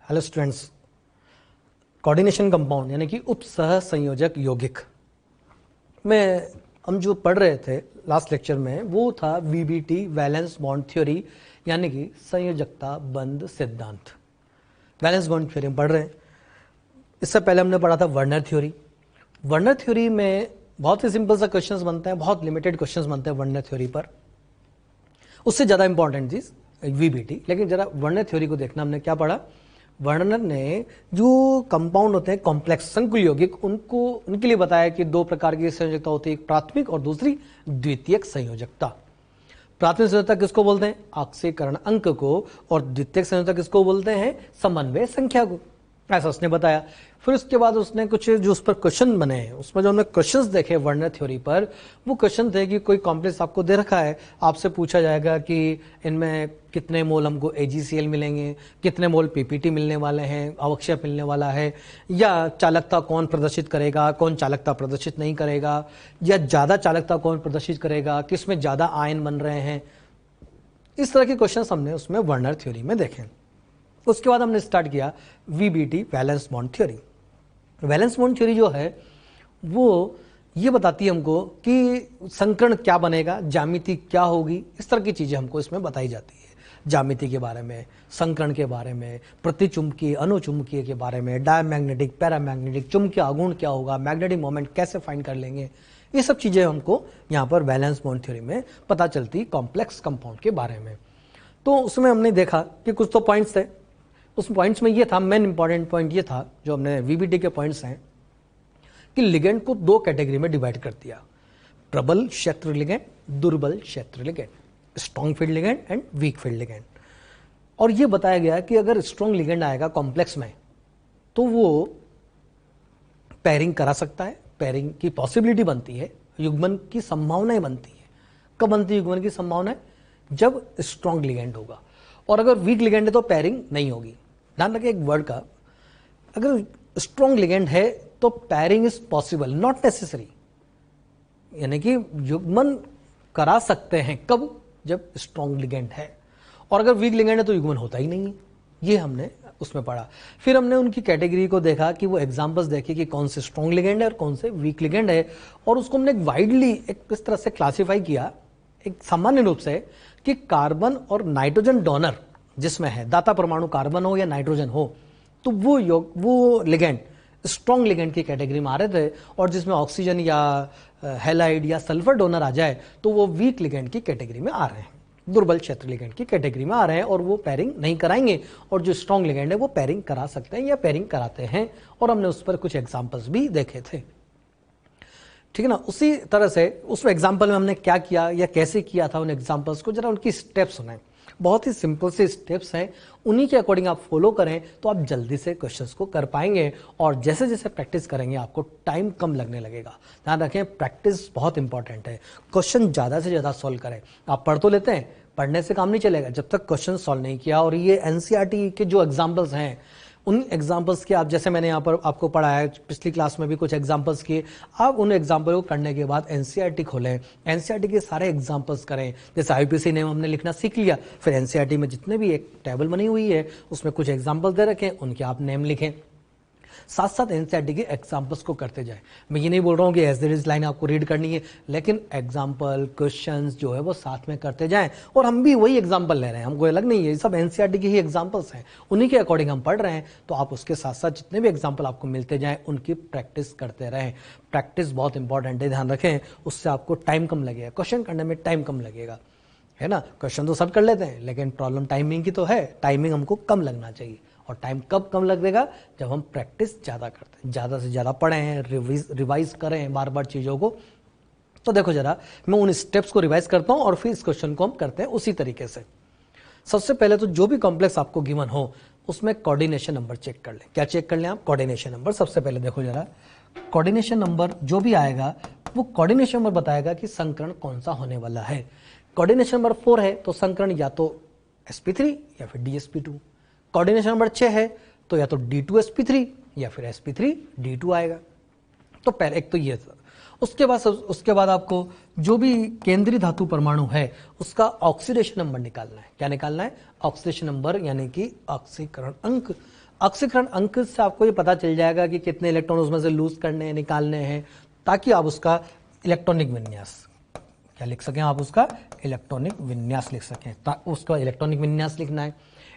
Hello students, coordination compound यानी कि उपसह संयोजक यौगिक में हम जो पढ़ रहे थे लास्ट लेक्चर में वो था वीबीटी वैलेंस बॉन्ड थ्योरी यानी कि संयोजकता बंध सिद्धांत। वैलेंस बॉन्ड थ्योरी हम पढ़ रहे हैं। इससे पहले हमने पढ़ा था वर्नर थ्योरी। वर्नर थ्योरी में बहुत ही सिंपल सा क्वेश्चंस बनते हैं, बहुत लिमिटेड क्वेश्चंस बनते हैं वर्नर थ्योरी पर। उससे ज़्यादा इंपॉर्टेंट चीज़ वीबीटी, लेकिन जरा वर्नर थ्योरी को देखना। हमने क्या पढ़ा? वर्नर ने जो कंपाउंड होते हैं कॉम्प्लेक्स संकुल यौगिक, उनके लिए बताया कि दो प्रकार की संयोजकता होती है, एक प्राथमिक और दूसरी द्वितीयक संयोजकता। प्राथमिक संयोजकता किसको बोलते हैं? ऑक्सीकरण अंक को, और द्वितीयक संयोजकता किसको बोलते हैं? समन्वय संख्या को। ऐसा उसने बताया। फिर उसके बाद उसने कुछ जो उस पर क्वेश्चन बने हैं, उसमें जो हमने क्वेश्चंस देखे वर्नर थ्योरी पर, वो क्वेश्चन थे कि कोई कॉम्प्लेक्स आपको दे रखा है, आपसे पूछा जाएगा कि इनमें कितने मोल हमको AgCl मिलेंगे, कितने मोल PPT मिलने वाले हैं, अवक्षय मिलने वाला है, या चालकता कौन प्रदर्शित करेगा, कौन चालकता प्रदर्शित नहीं करेगा, या ज़्यादा चालकता कौन प्रदर्शित करेगा, किस में ज़्यादा आयन बन रहे हैं। इस तरह के क्वेश्चन हमने उसमें वर्नर थ्योरी में देखे। उसके बाद हमने स्टार्ट किया VBT valence bond theory. Valence bond theory जो है वो ये बताती है हमको कि संकरण क्या बनेगा, ज्यामिति क्या होगी, इस तरह की चीज़ें हमको इसमें बताई जाती है। ज्यामिति के बारे में, संकरण के बारे में, प्रतिचुंबकीय अनुचुंबकीय के बारे में, डायमैग्नेटिक पैरामैग्नेटिक, चुंबकीय आघूर्ण क्या होगा, मैग्नेटिक मोमेंट कैसे फाइंड कर लेंगे, ये सब चीज़ें हमको यहाँ पर वैलेंस बॉन्ड थ्योरी में पता चलती कॉम्प्लेक्स कंपाउंड के बारे में। तो उसमें हमने देखा कि कुछ तो पॉइंट्स थे। उस पॉइंट्स में ये था, मेन इंपॉर्टेंट पॉइंट ये था जो हमने वीबीटी के पॉइंट्स हैं कि लिगेंड को दो कैटेगरी में डिवाइड कर दिया। प्रबल क्षेत्र लिगेंड, दुर्बल क्षेत्र ligand, strong field ligand and weak field ligand. और ये बताया गया कि अगर स्ट्रॉन्ग लिगेंड आएगा कॉम्प्लेक्स में तो वो पैरिंग करा सकता है, पैरिंग की पॉसिबिलिटी बनती है, युग्मन की संभावनाएं बनती है। कब बनती है युग्मन की संभावनाएं? जब स्ट्रॉन्ग लिगेंड होगा। और अगर वीक लिगेंड है तो पैरिंग नहीं होगी। ध्यान रखें एक वर्ड का, अगर स्ट्रॉन्ग लिगेंड है तो pairing is possible, not necessary. यानी कि युग्मन करा सकते हैं कब? जब स्ट्रॉन्ग लिगेंड है। और अगर वीक लिगेंड है तो युग्मन होता ही नहीं है। ये हमने उसमें पढ़ा। फिर हमने उनकी कैटेगरी को देखा कि वो एग्जांपल्स देखे कि कौन से स्ट्रॉन्ग लिगेंड है और कौन से वीक लिगेंड है, और उसको हमने वाइडली इस तरह से क्लासिफाई किया, एक सामान्य रूप से, कि कार्बन और नाइट्रोजन डोनर जिसमें है, दाता परमाणु कार्बन हो या नाइट्रोजन हो, तो वो लिगेंड स्ट्रॉन्ग लिगेंड की कैटेगरी में आ रहे थे। और जिसमें ऑक्सीजन या हैलाइड या सल्फर डोनर आ जाए तो वो वीक लिगेंड की कैटेगरी में आ रहे हैं, दुर्बल क्षेत्र लिगेंड की कैटेगरी में आ रहे हैं, और वो पैरिंग नहीं कराएंगे। और जो स्ट्रॉन्ग लिगेंड है वो पैरिंग करा सकते हैं या पैरिंग कराते हैं, और हमने उस पर कुछ एग्जाम्पल्स भी देखे थे। ठीक है ना? उसी तरह से उस एग्जाम्पल में हमने क्या किया या कैसे किया था, उन एग्जाम्पल्स को जरा उनकी स्टेप्स सुनाएं। बहुत ही सिंपल से स्टेप्स हैं, उन्हीं के अकॉर्डिंग आप फॉलो करें तो आप जल्दी से क्वेश्चंस को कर पाएंगे। और जैसे जैसे प्रैक्टिस करेंगे आपको टाइम कम लगने लगेगा। ध्यान रखें, प्रैक्टिस बहुत इंपॉर्टेंट है। क्वेश्चन ज़्यादा से ज़्यादा सॉल्व करें। आप पढ़ तो लेते हैं, पढ़ने से काम नहीं चलेगा जब तक क्वेश्चन सॉल्व नहीं किया। और ये NCERT के जो एग्जाम्पल्स हैं, उन एग्जाम्पल्स के आप, जैसे मैंने यहाँ पर आपको पढ़ाया है, पिछली क्लास में भी कुछ एग्जाम्पल्स किए, आप उन एग्जाम्पल को करने के बाद NCERT खोलें, NCERT के सारे एग्जाम्पल्स करें। जैसे IUPAC नेम हमने लिखना सीख लिया, फिर NCERT में जितने भी एक टेबल बनी हुई है उसमें कुछ एग्जाम्पल दे रखें, उनके आप नेम लिखें, साथ साथ NCERT के एग्जाम्पल्स को करते जाएं। मैं ये नहीं बोल रहा हूँ कि एज देयर इज लाइन आपको रीड करनी है, लेकिन एग्जाम्पल क्वेश्चंस जो है वो साथ में करते जाएं। और हम भी वही एग्जाम्पल ले रहे हैं, हमको अलग नहीं है, ये सब NCERT के ही एग्जाम्पल्स हैं, उन्हीं के अकॉर्डिंग हम पढ़ रहे हैं। तो आप उसके साथ साथ जितने भी एग्जाम्पल आपको मिलते जाएं उनकी प्रैक्टिस करते रहें। प्रैक्टिस बहुत इंपॉर्टेंट है, ध्यान रखें, उससे आपको टाइम कम लगेगा, क्वेश्चन करने में टाइम कम लगेगा, है ना? क्वेश्चन तो सब कर लेते हैं, लेकिन प्रॉब्लम टाइमिंग की तो है। टाइमिंग हमको कम लगना चाहिए। और टाइम कब कम लगेगा? जब हम प्रैक्टिस ज़्यादा करते हैं, ज़्यादा से ज़्यादा पढ़ें, रिवाइज करें बार बार चीज़ों को। तो देखो जरा, मैं उन स्टेप्स को रिवाइज करता हूँ और फिर इस क्वेश्चन को हम करते हैं उसी तरीके से। सबसे पहले तो जो भी कॉम्प्लेक्स आपको गिवन हो उसमें कोऑर्डिनेशन नंबर चेक कर लें। क्या चेक कर लें आप? Coordination number. सबसे पहले देखो जरा, कोऑर्डिनेशन नंबर जो भी आएगा वो कोऑर्डिनेशन नंबर बताएगा कि संकरण कौन सा होने वाला है। कोऑर्डिनेशन नंबर 4 है तो संकरण या तो sp3 या फिर DsP2। कोऑर्डिनेशन नंबर 6 है तो या तो D2sp3 या फिर sp3D2 आएगा। तो पहले एक तो ये था। उसके बाद आपको जो भी केंद्रीय धातु परमाणु है उसका ऑक्सीडेशन नंबर निकालना है। क्या निकालना है? ऑक्सीडेशन नंबर, यानी कि ऑक्सीकरण अंक। ऑक्सीकरण अंक से आपको ये पता चल जाएगा कि कितने इलेक्ट्रॉन उसमें से लूज करने हैं, निकालने हैं, ताकि आप उसका इलेक्ट्रॉनिक विन्यास क्या लिख सकें, आप उसका इलेक्ट्रॉनिक विन्यास लिख सकें। उसका इलेक्ट्रॉनिक विन्यास लिखना है।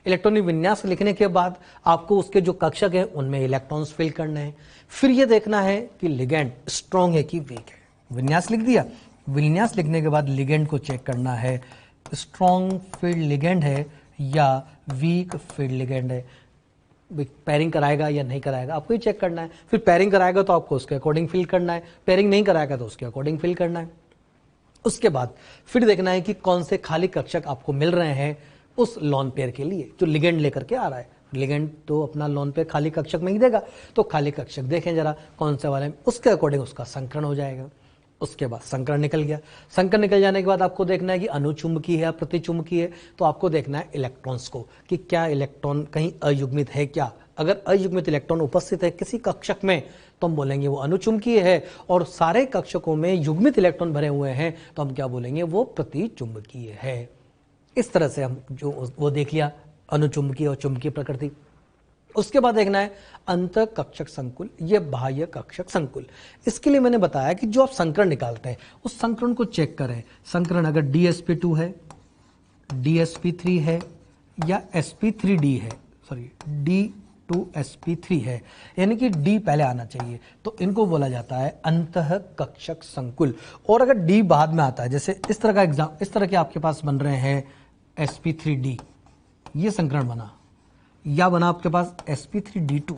इलेक्ट्रॉनिक विन्यास लिखने के बाद आपको उसके जो कक्षक हैं उनमें इलेक्ट्रॉन्स फिल करने हैं। फिर ये देखना है कि लिगेंड स्ट्रॉन्ग है कि वीक है। विन्यास लिख दिया, विन्यास लिखने के बाद लिगेंड को चेक करना है, स्ट्रॉन्ग फील्ड लिगेंड है या वीक फील्ड लिगेंड है। पेयरिंग कराएगा या नहीं कराएगा आपको ही चेक करना है। फिर पेयरिंग कराएगा तो आपको उसके अकॉर्डिंग फिल करना है, पेयरिंग नहीं कराएगा तो उसके अकॉर्डिंग फिल करना है। उसके बाद फिर देखना है कि कौन से खाली कक्षक आपको मिल रहे हैं उस लॉन पेयर के लिए जो लिगेंड लेकर के आ रहा है। लिगेंड तो अपना लॉन पेयर खाली कक्षक में ही देगा, तो खाली कक्षक देखें जरा कौन से वाले, उसके अकॉर्डिंग उसका संकरण हो जाएगा। उसके बाद संकरण निकल गया। संकरण निकल जाने के बाद आपको देखना है कि अनुचुंबकीय है या प्रतिचुंबकीय है, तो आपको देखना है इलेक्ट्रॉन्स को कि क्या इलेक्ट्रॉन कहीं अयुग्मित है क्या। अगर अयुग्मित इलेक्ट्रॉन उपस्थित है किसी कक्षक में तो हम बोलेंगे वो अनुचुंबकीय है, और सारे कक्षकों में युग्मित इलेक्ट्रॉन भरे हुए हैं तो हम क्या बोलेंगे, वो प्रतिचुंबकीय है। इस तरह से हम जो वो देख लिया अनुचुंबकीय और चुंबकीय प्रकृति। उसके बाद देखना है अंत कक्षक संकुल, ये बाह्य कक्षक संकुल। इसके लिए मैंने बताया कि जो आप संकरण निकालते हैं उस संकरण को चेक करें। संकरण अगर DsP2 है, DsP3 है या sp3d है, सॉरी D2sp3 है, यानी कि D पहले आना चाहिए, तो इनको बोला जाता है अंतः कक्षक संकुल। और अगर D बाद में आता है, जैसे इस तरह का एग्जाम, इस तरह के आपके पास बन रहे हैं sp3d, ये संकरण बना, या बना आपके पास sp3d2,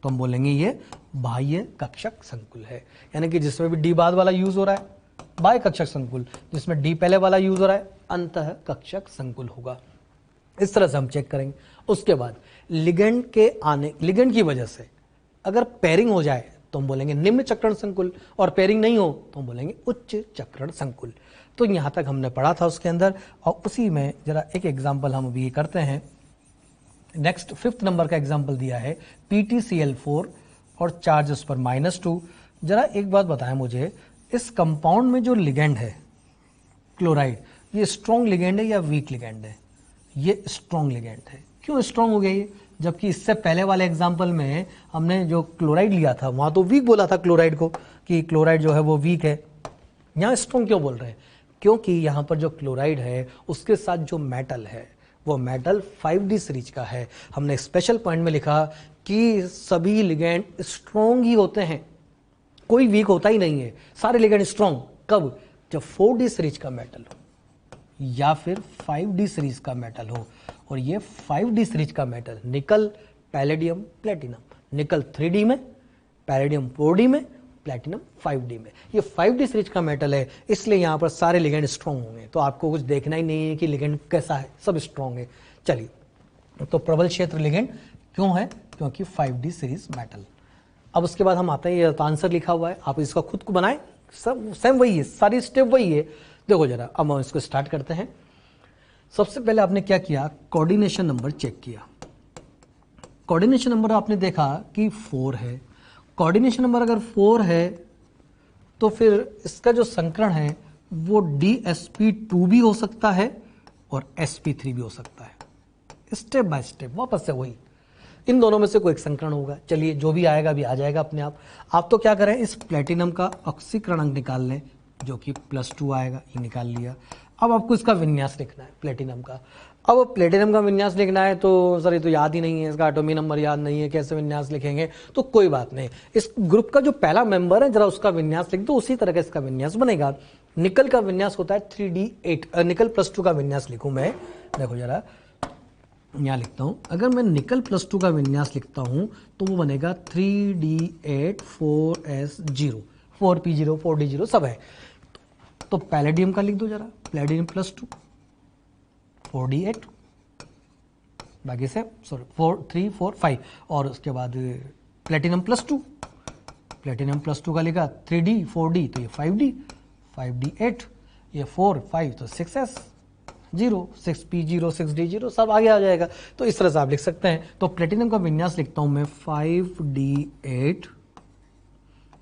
तो हम बोलेंगे ये बाह्य कक्षक संकुल है। यानी कि जिसमें भी D बाद वाला यूज हो रहा है बाह्य कक्षक संकुल, जिसमें D पहले वाला यूज हो रहा है अंतः कक्षक संकुल होगा। इस तरह से हम चेक करेंगे। उसके बाद लिगेंड के आने, लिगेंड की वजह से अगर पेयरिंग हो जाए तो हम बोलेंगे निम्न चक्रण संकुल, और पेयरिंग नहीं हो तो हम बोलेंगे उच्च चक्रण संकुल। तो यहाँ तक हमने पढ़ा था उसके अंदर, और उसी में जरा एक एग्जाम्पल हम अभी करते हैं। नेक्स्ट 5th नंबर का एग्जाम्पल दिया है PtCl4 और चार्ज उस पर -2। जरा एक बात बताएं मुझे, इस कंपाउंड में जो लिगेंड है क्लोराइड, ये स्ट्रॉन्ग लिगेंड है या वीक लिगेंड है? ये स्ट्रॉन्ग लिगेंड है। क्यों स्ट्रॉन्ग हो गया ये, जबकि इससे पहले वाले एग्जाम्पल में हमने जो क्लोराइड लिया था वहां तो वीक बोला था क्लोराइड को, कि क्लोराइड जो है वो वीक है। यहाँ स्ट्रॉन्ग क्यों बोल रहे हैं? क्योंकि यहाँ पर जो क्लोराइड है उसके साथ जो मेटल है वो मेटल 5D सीरीज का है। हमने स्पेशल पॉइंट में लिखा कि सभी लिगेंड स्ट्रॉन्ग ही होते हैं, कोई वीक होता ही नहीं है, सारे लिगेंड स्ट्रॉन्ग। कब? जब 4D सीरीज का मेटल हो या फिर 5D सीरीज का मेटल हो। और ये 5D सीरीज का मेटल निकल, पैलेडियम, प्लेटिनम, निकल 3D में, पैलेडियम 4D में, प्लेटिनम 5D में। ये 5D सीरीज का मेटल है, इसलिए यहाँ पर सारे लिगेंड स्ट्रॉन्ग होंगे। तो आपको कुछ देखना ही नहीं है कि लिगेंड कैसा है, सब स्ट्रॉन्ग है। चलिए, तो प्रबल क्षेत्र लिगेंड क्यों है? क्योंकि 5D सीरीज मेटल। अब उसके बाद हम आते हैं, ये तो आंसर लिखा हुआ है, आप इसका खुद को बनाएं, सब सेम वही है, सारी स्टेप वही है। देखो जरा, अब हम इसको स्टार्ट करते हैं। सबसे पहले आपने क्या किया, कोऑर्डिनेशन नंबर चेक किया। कोऑर्डिनेशन नंबर आपने देखा कि 4 है। कोऑर्डिनेशन नंबर अगर 4 है तो फिर इसका जो संकरण है वो DsP2 भी हो सकता है और sp3 भी हो सकता है। स्टेप बाय स्टेप वापस से वही, इन दोनों में से कोई एक संकरण होगा। चलिए, जो भी आएगा अभी आ जाएगा अपने आप। आप तो क्या करें, इस प्लेटिनम का ऑक्सीकरण अंक निकाल लें जो कि +2 आएगा, ये निकाल लिया। अब आपको इसका विन्यास लिखना है प्लेटिनम का। अब प्लेटिनम का विन्यास लिखना है तो सर ये तो याद ही नहीं है, इसका एटॉमिक नंबर याद नहीं है, कैसे विन्यास लिखेंगे? तो कोई बात नहीं, इस ग्रुप का जो पहला मेंबर है जरा उसका विन्यास लिख दो, उसी तरह का इसका विन्यास बनेगा। निकल का विन्यास होता है 3D8, निकल +2 का विन्यास लिखूं मैं, देखो जरा यहाँ लिखता हूं। अगर मैं निकल +2 का विन्यास लिखता हूं तो वो बनेगा 3D8 4S0, 4P0 4D0 सब है। तो पैलेडियम का लिख दो जरा, पैलेडियम +2 4D8, बाकी से सॉरी 4 3 4 5, और उसके बाद प्लेटिनम +2, प्लेटिनम +2 का लिखा 3D 4D तो ये 5D 5D8, ये 4 5 तो 6S0 6P0 6D0 सब आगे आ जाएगा। तो इस तरह से आप लिख सकते हैं। तो प्लेटिनम का विन्यास लिखता हूं मैं 5D8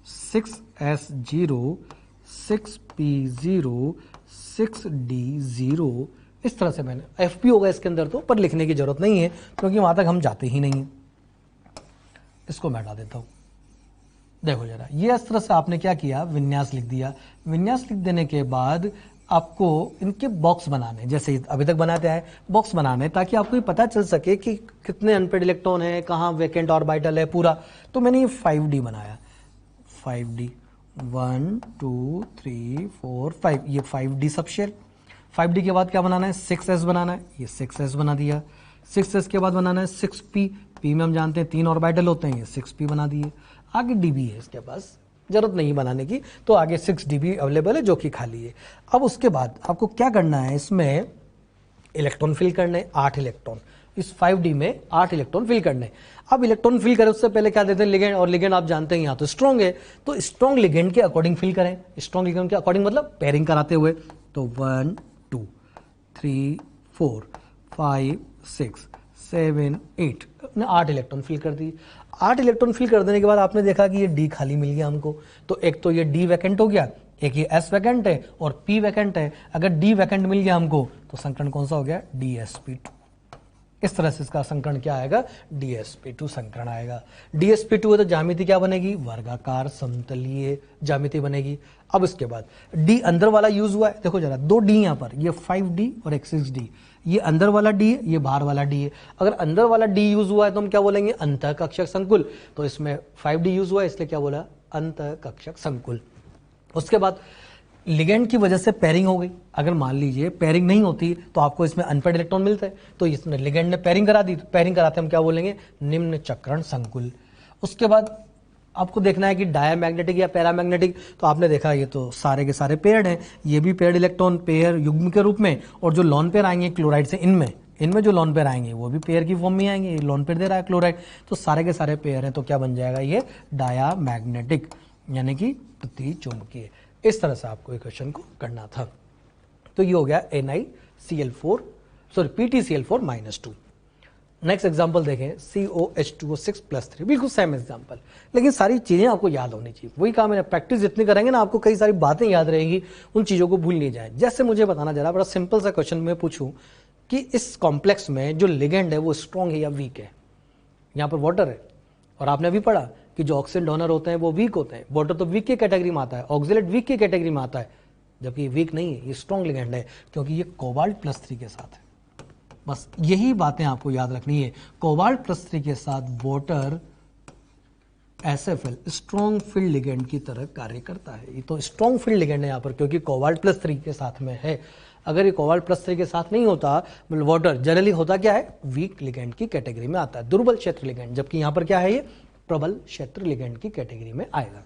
6S0 6P0 6D0, इस तरह से मैंने FP होगा इसके अंदर तो, पर लिखने की जरूरत नहीं है क्योंकि वहां तक हम जाते ही नहीं हैं। इसको मैं हटा देता हूँ। देखो जरा, ये इस तरह से आपने क्या किया, विन्यास लिख दिया। विन्यास लिख देने के बाद आपको इनके बॉक्स बनाने, जैसे अभी तक बनाते आए बॉक्स बनाने, ताकि आपको ये पता चल सके कि कितने अनपेड इलेक्ट्रॉन है, कहाँ वैकेंट ऑर्बिटल है पूरा। तो मैंने ये 5D बनाया, 5D 1 2 3 4 5, ये 5D सबशेल। 5D के बाद क्या बनाना है, 6S बनाना है, ये 6S बना दिया। 6S के बाद बनाना है 6P, P में हम जानते हैं 3 ऑर्बिटल होते हैं, ये 6P बना दिए। आगे DB है, इसके पास जरूरत नहीं बनाने की, तो आगे 6DB अवेलेबल है जो कि खाली है। अब उसके बाद आपको क्या करना है, इसमें इलेक्ट्रॉन फिल करने, 8 इलेक्ट्रॉन इस 5D में 8 इलेक्ट्रॉन फिल करने। अब इलेक्ट्रॉन फिल करें उससे पहले क्या देते हैं, लिगेंड, और लिगेंड आप जानते हैं यहाँ तो स्ट्रॉन्ग है, तो स्ट्रॉन्ग लिगेंड के अकॉर्डिंग फिल करें। स्ट्रॉन्ग लिगेंड के अकॉर्डिंग मतलब पेयरिंग कराते हुए, तो 1 2 3 4 5 6 7 8 ने 8 इलेक्ट्रॉन फिल कर दिए। 8 इलेक्ट्रॉन फिल कर देने के बाद आपने देखा कि ये डी खाली मिल गया हमको, तो एक तो ये डी वैकेंट हो गया, एक ये एस वैकेंट है और पी वैकेंट है। अगर डी वैकेंट मिल गया हमको तो संकरण कौन सा हो गया, DsP2। इस तरह से इसका संकरण क्या आएगा, DsP2 संकरण आएगा। DsP2 है तो ज्यामिति क्या बनेगी, वर्गाकार समतलीय ज्यामिति बनेगी। अब इसके बाद डी अंदर वाला यूज हुआ है, देखो जरा 2 डी यहाँ पर, ये 5D और एक 6D, ये अंदर वाला डी है, ये बाहर वाला डी है। अगर अंदर वाला डी यूज हुआ है तो हम क्या बोलेंगे, अंतः कक्षक संकुल। तो इसमें 5D यूज हुआ है, इसलिए क्या बोला, अंतः कक्षक संकुल। उसके बाद लिगेंड की वजह से पेयरिंग हो गई। अगर मान लीजिए पेयरिंग नहीं होती तो आपको इसमें अनपेड इलेक्ट्रॉन मिलता है, तो इसमें लिगेंड ने पेयरिंग करा दी, तो पेयरिंग कराते हम क्या बोलेंगे, निम्न चक्रण संकुल। उसके बाद आपको देखना है कि डायामैग्नेटिक या पैरामैग्नेटिक, तो आपने देखा ये तो सारे के सारे पेयर्ड हैं, ये भी पेयर्ड इलेक्ट्रॉन पेयर युग्म के रूप में, और जो लॉन पेयर आएंगे क्लोराइड से, इनमें जो लॉन पेयर आएंगे वो भी पेयर की फॉर्म में आएंगे। ये लॉन पेयर दे रहा है क्लोराइड, तो सारे के सारे पेयर हैं, तो क्या बन जाएगा, ये डायामैग्नेटिक यानी कि प्रतिचुंबकीय। इस तरह से आपको इक्वेशन को करना था। तो ये हो गया NiCl4 sorry PtCl4 -2। Next example देखें, COH2O6+3, बिल्कुल सेम एग्जांपल, लेकिन सारी चीजें आपको याद होनी चाहिए। वही काम है, प्रैक्टिस जितनी करेंगे ना आपको कई सारी बातें याद रहेंगी, उन चीजों को भूल नहीं जाए। जैसे मुझे बताना जरा, बड़ा सिंपल सा क्वेश्चन में पूछूं कि इस कॉम्प्लेक्स में जो लिगेंड है वो स्ट्रॉन्ग है या वीक है। यहाँ पर वाटर है और आपने अभी पढ़ा कि जो ऑक्सीजन डोनर होते हैं वो वीक होते हैं। वाटर तो वीक की कैटेगरी में आता है, ऑक्सीलेट वीक की कैटेगरी में आता है, जबकि वीक नहीं है, ये स्ट्रॉन्ग लिगेंड है क्योंकि ये कोबाल्ट+3 के साथ है। बस यही बातें आपको याद रखनी है। कोबाल्ट+3 के साथ water SFL strong field ligand की तरह कार्य करता है। ये तो स्ट्रॉन्ग फील्ड लिगेंड है यहाँ पर क्योंकि कोबाल्ट+3 के साथ में है। अगर ये कोबाल्ट+3 के साथ नहीं होता, मतलब वाटर जनरली होता क्या है, वीक लिगेंड की कैटेगरी में आता है, दुर्बल क्षेत्र लिगेंड, जबकि यहाँ पर क्या है, ये प्रबल क्षेत्र लिगेंड की कैटेगरी में आएगा।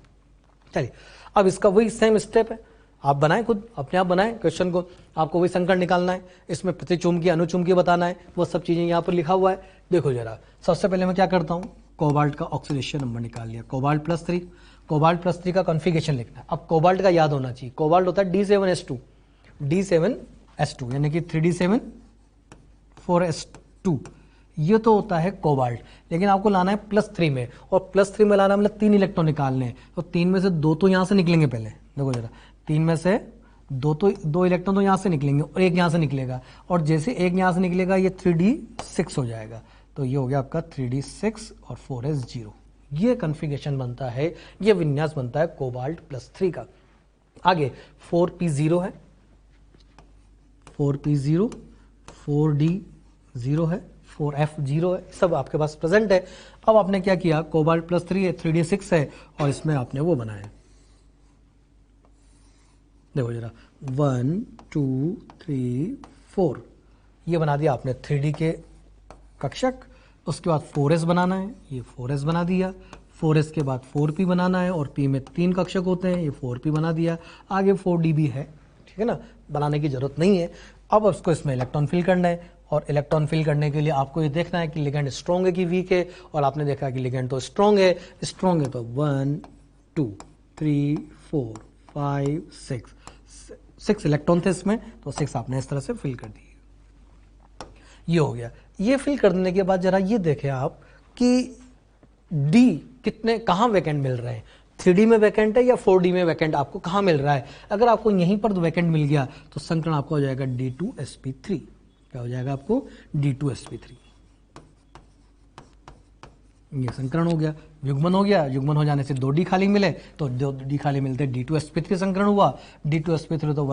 चलिए अब इसका वही सेम स्टेप है, आप बनाएं, खुद अपने आप बनाएं क्वेश्चन को। आपको वही संकरण निकालना है, इसमें प्रतिचुंबकीय अनुचुंबकीय बताना है, वो सब चीजें यहाँ पर लिखा हुआ है। देखो जरा, सबसे पहले मैं क्या करता हूँ, कोबाल्ट का ऑक्सीडेशन नंबर निकाल लिया, कोबाल्ट+3। कोबाल्ट+3 का कॉन्फ़िगरेशन लिखना है। अब कोबाल्ट का याद होना चाहिए, कोबाल्ट होता है D7S2, D7S2 यानी कि 3D7 4S2, ये तो होता है कोबाल्ट। लेकिन आपको लाना है +3 में, और +3 में लाना मतलब 3 इलेक्ट्रॉन निकालने हैं, तो 3 में से 2 तो यहाँ से निकलेंगे। पहले देखो जरा, 3 में से 2 इलेक्ट्रॉन तो यहाँ से निकलेंगे और एक यहाँ से निकलेगा, और जैसे एक यहाँ से निकलेगा ये 3D6 हो जाएगा, तो ये हो गया आपका 3D6 और 4S0। ये कॉन्फ़िगरेशन बनता है, ये विन्यास बनता है कोबाल्ट+3 का। आगे 4P0 है, 4P0, 4D0 है, 4F0 है, सब आपके पास प्रेजेंट है। अब आपने क्या किया, कोबाल्ट+3 है, 3D6 है, और इसमें आपने वो बनाया, देखो जरा 1 2 3 4, ये बना दिया आपने 3D के कक्षक। उसके बाद 4S बनाना है, ये 4S बना दिया। 4S के बाद 4P बनाना है, और P में 3 कक्षक होते हैं, ये 4P बना दिया। आगे 4DB है, ठीक है ना, बनाने की जरूरत नहीं है। अब उसको इसमें इलेक्ट्रॉन फिल करना है, और इलेक्ट्रॉन फिल करने के लिए आपको ये देखना है कि लिगेंड स्ट्रॉन्ग है कि वीक है, और आपने देखा कि लिगेंड तो स्ट्रॉन्ग है। स्ट्रॉन्ग है तो 1 2 3 4 5 6 इलेक्ट्रॉन थे इसमें, तो 6 आपने इस तरह से फिल कर दिए। ये हो गया। ये फिल करने के बाद जरा ये देखें आप कि डी कितने कहाँ वैकेंट मिल रहे हैं, 3D में वैकेंट है या 4D में वैकेंट आपको कहाँ मिल रहा है। अगर आपको यहीं पर वैकेंट मिल गया तो संकरण आपका हो जाएगा D2sp3। क्या हो जाएगा आपको, D2sp3। ये संकरण हो गया, युग्मन हो गया, युग्मन हो जाने से 2 डी खाली मिले, तो 2 डी खाली मिलते D2sp3 संकरण हुआ, D2sp3 तो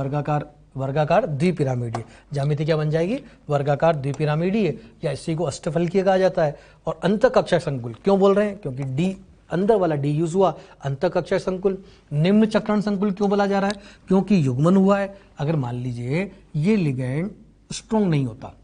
वर्गाकार द्विपिरामिडीय, ज्यामिति क्या बन जाएगी, वर्गाकार द्विपिरामिडीय, या इसी को अष्टफलकीय कहा जाता है। और अंतःकक्षक संकुल क्यों बोल रहे हैं, क्योंकि डी अंदर वाला डी यूज हुआ, अंतःकक्षक संकुल। निम्न चक्रण संकुल क्यों बोला जा रहा है, क्योंकि युग्मन हुआ है। अगर मान लीजिए ये लिगेंड स्ट्रॉन्ग नहीं होता,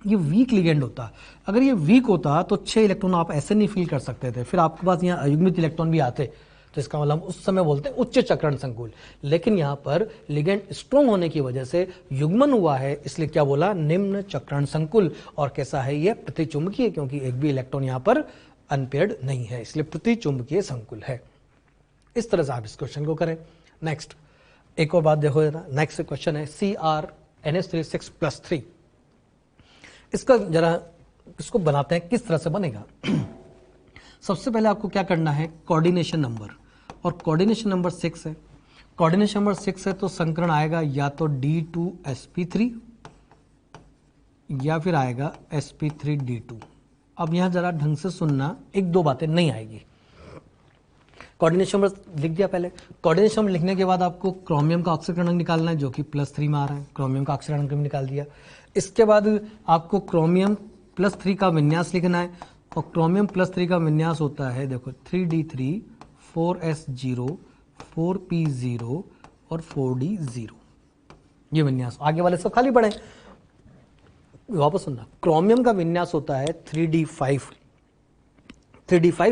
ये वीक लिगेंड होता, अगर ये वीक होता तो 6 इलेक्ट्रॉन आप ऐसे नहीं फील कर सकते थे, फिर आपके पास यहाँ अयुग्मित इलेक्ट्रॉन भी आते, तो इसका मतलब उस समय बोलते हैं उच्च चक्रण संकुल। लेकिन यहाँ पर लिगेंड स्ट्रॉन्ग होने की वजह से युग्मन हुआ है, इसलिए क्या बोला, निम्न चक्रण संकुल। और कैसा है ये, प्रतिचुंबकीय, क्योंकि एक भी इलेक्ट्रॉन यहाँ पर अनपेयर्ड नहीं है, इसलिए प्रतिचुंबकीय संकुल है। इस तरह से आप इस क्वेश्चन को करें। नेक्स्ट एक और बात देखो जरा, नेक्स्ट क्वेश्चन है CrNH3 इसका जरा इसको बनाते हैं, किस तरह से बनेगा। सबसे पहले आपको क्या करना है, कोऑर्डिनेशन नंबर, और कोऑर्डिनेशन नंबर 6 है। कोऑर्डिनेशन नंबर 6 है तो संकरण आएगा या तो D2sp3 या फिर आएगा sp3D2। अब यहां जरा ढंग से सुनना, 1-2 बातें नहीं आएगी। कोऑर्डिनेशन नंबर लिख दिया पहले, कोऑर्डिनेशन नंबर लिखने के बाद आपको क्रोमियम का ऑक्सीकरण अंक निकालना है जो कि +3 में आ रहा है, क्रोमियम का ऑक्सीकरण अंक निकाल दिया। इसके बाद आपको क्रोमियम +3 का विन्यास लिखना है, और क्रोमियम +3 का विन्यास होता है, देखो 3d3 4s0 4p0 और 4d0, ये विन्यास। आगे वाले सब खाली पड़े, वापस सुनना, क्रोमियम का विन्यास होता है 3d5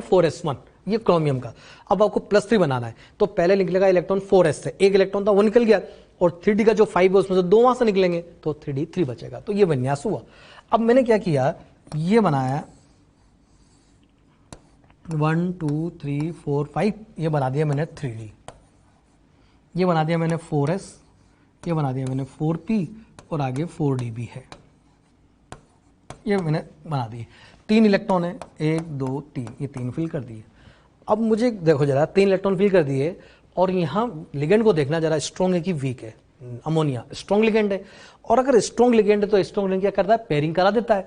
4s1, ये क्रोमियम का। अब आपको +3 बनाना है तो पहले निकलेगा इलेक्ट्रॉन 4s से, एक इलेक्ट्रॉन था वो निकल गया, और 3d का जो 5 है उसमें से 2 वहां से निकलेंगे, तो 3d3 बचेगा। तो ये विन्यास हुआ। अब मैंने क्या किया, ये बनाया 1 2 3 4 5, ये बना दिया मैंने 3d, ये बना दिया मैंने 4s, ये बना दिया मैंने 4p, और आगे 4d भी है, ये मैंने बना दिए। 3 इलेक्ट्रॉन है, 1 2 3, ये 3 फिल कर दिए। अब मुझे देखो जरा, 3 इलेक्ट्रॉन फिल कर दिए, और यहाँ लिगेंड को देखना जरा, स्ट्रॉन्ग है कि वीक है। अमोनिया स्ट्रॉन्ग लिगेंड है, और अगर स्ट्रॉन्ग लिगेंड है तो स्ट्रॉन्ग लिगेंड क्या करता है, पेयरिंग करा देता है।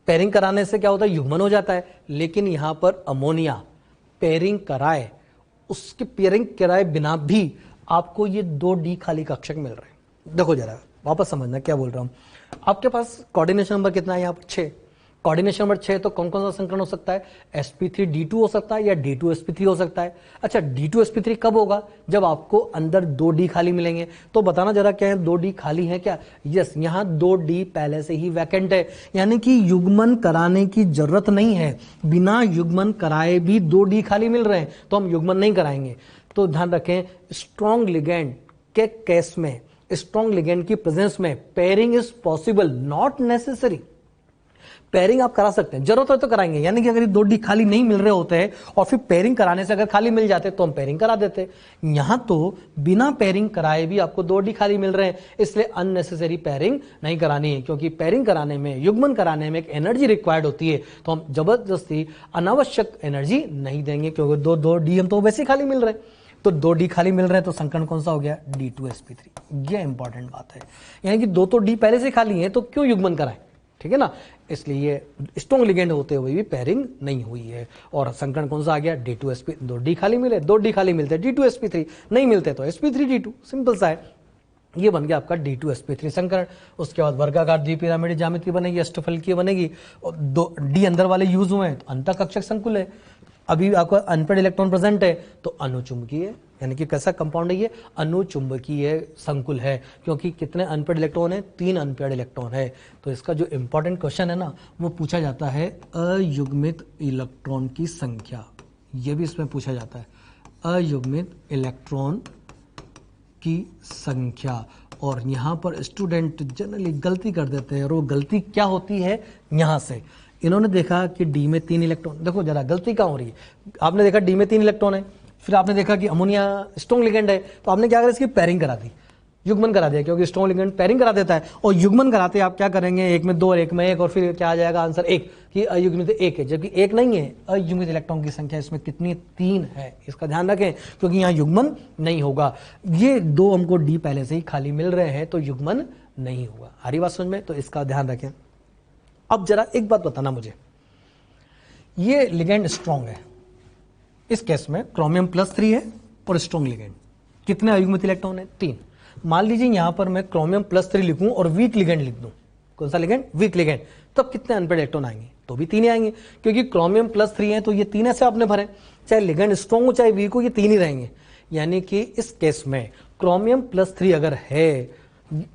पेयरिंग कराने से क्या होता है, युग्मन हो जाता है। लेकिन यहाँ पर अमोनिया पेयरिंग कराए, उसके पेयरिंग कराए बिना भी आपको ये 2d खाली कक्षक मिल रहे हैं। देखो जरा वापस समझना क्या बोल रहा हूँ। आपके पास कोऑर्डिनेशन नंबर कितना है, यहाँ पर 6। कोऑर्डिनेशन नंबर 6 तो कौन कौन सा संकरण हो सकता है, sp3d2 हो सकता है, या D2sp3 हो सकता है। अच्छा, D2sp3 कब होगा, जब आपको अंदर 2d खाली मिलेंगे। तो बताना जरा क्या है, 2d खाली है क्या, यस, यहाँ 2d पहले से ही वैकेंट है, यानी कि युग्मन कराने की जरूरत नहीं है, बिना युग्मन कराए भी 2d खाली मिल रहे हैं, तो हम युग्मन नहीं कराएंगे। तो ध्यान रखें, स्ट्रॉन्ग लिगेंड के केस में, स्ट्रॉन्ग लिगेंड की प्रेजेंस में pairing is possible, not necessary. Pairing आप करा सकते हैं, जरूरत है तो कराएंगे, यानी कि अगर ये 2d खाली नहीं मिल रहे होते हैं और फिर पेयरिंग कराने से अगर खाली मिल जाते तो हम पेयरिंग करा देते। यहां तो बिना पेयरिंग कराए भी आपको 2d खाली मिल रहे हैं, इसलिए अननेसेसरी पेयरिंग नहीं करानी है, क्योंकि पेयरिंग कराने में, युग्मन कराने में एक एनर्जी रिक्वायर्ड होती है, तो हम जबरदस्ती अनावश्यक एनर्जी नहीं देंगे, क्योंकि 2d हम तो वैसे खाली मिल रहे हैं। तो 2d खाली मिल रहे हैं, तो संकरण कौन सा हो गया, D2sp3। ये इंपॉर्टेंट बात है, यानी कि 2 तो d पहले से खाली है, तो क्यों युग्मन कराएं, ठीक है ना। इसलिए स्ट्रॉन्ग लिगेंड होते हुए भी पेयरिंग नहीं हुई है, और संकरण कौन सा आ गया, D2sp। 2d खाली मिले, 2d खाली मिलते D2sp3, नहीं मिलते तो sp3d2, सिंपल सा है। ये बन गया आपका D2sp3 संकरण। उसके बाद वर्गाकार द्विपिरामिड ज्यामिति बनेगी, अष्टफलकीय बनेगी, और 2d अंदर वाले यूज हुए हैं तो अंतःकक्षक संकुल है। अभी आपका अनपेड इलेक्ट्रॉन प्रेजेंट है तो अनुचुंबकीय, यानी कि कैसा कंपाउंड है ये, अनुचुंबकीय संकुल है, क्योंकि कितने अनपेड इलेक्ट्रॉन है, 3 अनपेड इलेक्ट्रॉन है। तो इसका जो इंपॉर्टेंट क्वेश्चन है ना, वो पूछा जाता है अयुग्मित इलेक्ट्रॉन की संख्या, ये भी इसमें पूछा जाता है, अयुग्मित इलेक्ट्रॉन की संख्या। और यहाँ पर स्टूडेंट जनरली गलती कर देते हैं, और वो गलती क्या होती है, यहाँ से इन्होंने देखा कि डी में 3 इलेक्ट्रॉन, देखो जरा गलती क्या हो रही है, आपने देखा डी में 3 इलेक्ट्रॉन है, फिर आपने देखा कि अमोनिया स्ट्रॉन्ग लिगेंड है, तो आपने क्या करा, इसकी पेयरिंग करा दी, युग्मन करा दिया, क्योंकि स्ट्रॉन्ग लिगेंड पेयरिंग करा देता है। और युग्मन कराते आप क्या करेंगे, 1 में 2 और 1 में 1, और फिर क्या आ जाएगा आंसर 1, कि अयुग्मित 1 है, जबकि 1 नहीं है। अयुग्मित इलेक्ट्रॉन की संख्या इसमें कितनी, 3 है, इसका ध्यान रखें, क्योंकि यहाँ युग्मन नहीं होगा। ये 2 हमको डी पहले से ही खाली मिल रहे हैं, तो युग्मन नहीं होगा। हरी बात समझ में, तो इसका ध्यान रखें। अब जरा एक बात बताना मुझे, ये लिगेंड स्ट्रॉन्ग है, इस केस में क्रोमियम +3 है और स्ट्रॉन्ग लिगेंड। कितने अयुग्मित इलेक्ट्रॉन है? 3। मान लीजिए यहां पर मैं क्रोमियम +3 लिखूं और वीक लिगेंड लिख दूं। कौन सा लिगेंड? Week ligand. तब कितने अनपेड इलेक्ट्रॉन आएंगे? तो भी 3 ही आएंगे, क्योंकि क्रोमियम +3 है तो ये 3 ऐसे आपने भरे, चाहे लिगेंड स्ट्रॉन्ग हो चाहे वीक हो, ये 3 ही रहेंगे। यानी कि इस केस में क्रोमियम +3 अगर है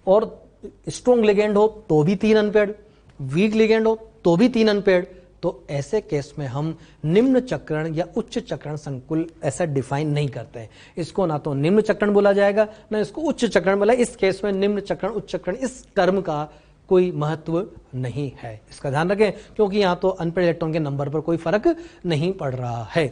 और स्ट्रॉन्ग लिगेंड हो तो भी 3 अनपेड, वीक लिगेंड हो तो भी 3 अनपेड। तो ऐसे केस में हम निम्न चक्रण या उच्च चक्रण संकुल ऐसा डिफाइन नहीं करते हैं। इसको ना तो निम्न चक्रण बोला जाएगा ना इसको उच्च चक्रण बोला। इस केस में निम्न चक्रण उच्च चक्रण इस टर्म का कोई महत्व नहीं है, इसका ध्यान रखें, क्योंकि यहां तो अनपेड इलेक्ट्रॉन के नंबर पर कोई फर्क नहीं पड़ रहा है।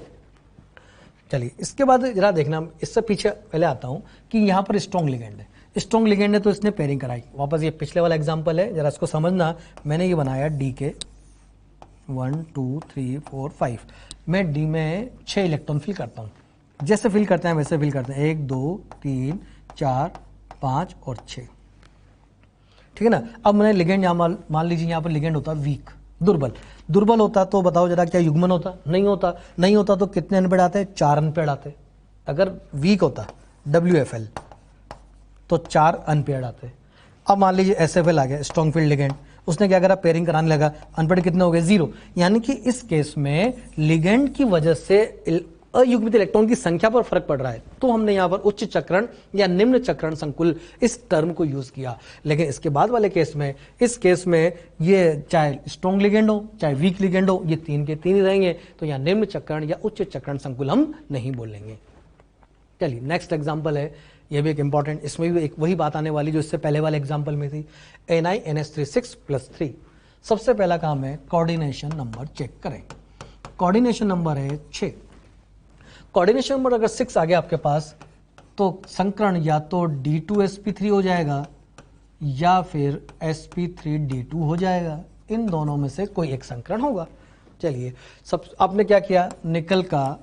चलिए इसके बाद जरा देखना, इससे पीछे पहले आता हूं कि यहां पर स्ट्रॉन्ग लिगेंड है। स्ट्रॉन्ग लिगेंड है तो इसने पेयरिंग कराई। वापस ये पिछले वाला एग्जांपल है, जरा इसको समझना। मैंने ये बनाया डी के 1 2 3 4 5। मैं डी में 6 इलेक्ट्रॉन फिल करता हूँ। जैसे फिल करते हैं वैसे फिल करते हैं, 1 2 3 4 5 और 6, ठीक है ना। अब मैंने लिगेंड यहाँ मान लीजिए यहाँ पर लिगेंड होता वीक, दुर्बल। दुर्बल होता तो बताओ जरा क्या युग्मन होता? नहीं होता। नहीं होता तो कितने अनपेड आते? 4 अनपेड आते। अगर वीक होता WFL तो 4 अनपेड आते। अब मान लीजिए SFL आ गया, स्ट्रॉन्ग फील्ड लिगेंड, उसने क्या करा? पेयरिंग कराने लगा। अनपेड कितने हो गए? 0। यानी कि इस केस में लिगेंड की वजह से अयुग्मित इलेक्ट्रॉन की संख्या पर फर्क पड़ रहा है, तो हमने यहां पर उच्च चक्रण या निम्न चक्रण संकुल इस टर्म को यूज किया। लेकिन इसके बाद वाले केस में, इस केस में ये चाहे स्ट्रॉन्ग लिगेंड हो चाहे वीक लिगेंड हो, ये 3 के 3 ही रहेंगे। तो यहां निम्न चक्रण या उच्च चक्रण संकुल हम नहीं बोलेंगे। चलिए नेक्स्ट एग्जांपल है, ये भी एक इंपॉर्टेंट, इसमें भी एक वही बात आने वाली जो इससे पहले वाले एग्जांपल में थी। NiNH36+3। सबसे पहला काम है कोऑर्डिनेशन नंबर चेक करें। कोऑर्डिनेशन नंबर है 6। कोऑर्डिनेशन नंबर अगर 6 आ गया आपके पास तो संकरण या तो D2sp3 हो जाएगा या फिर sp3d2 हो जाएगा। इन दोनों में से कोई एक संकरण होगा। चलिए सब आपने क्या किया? निकल का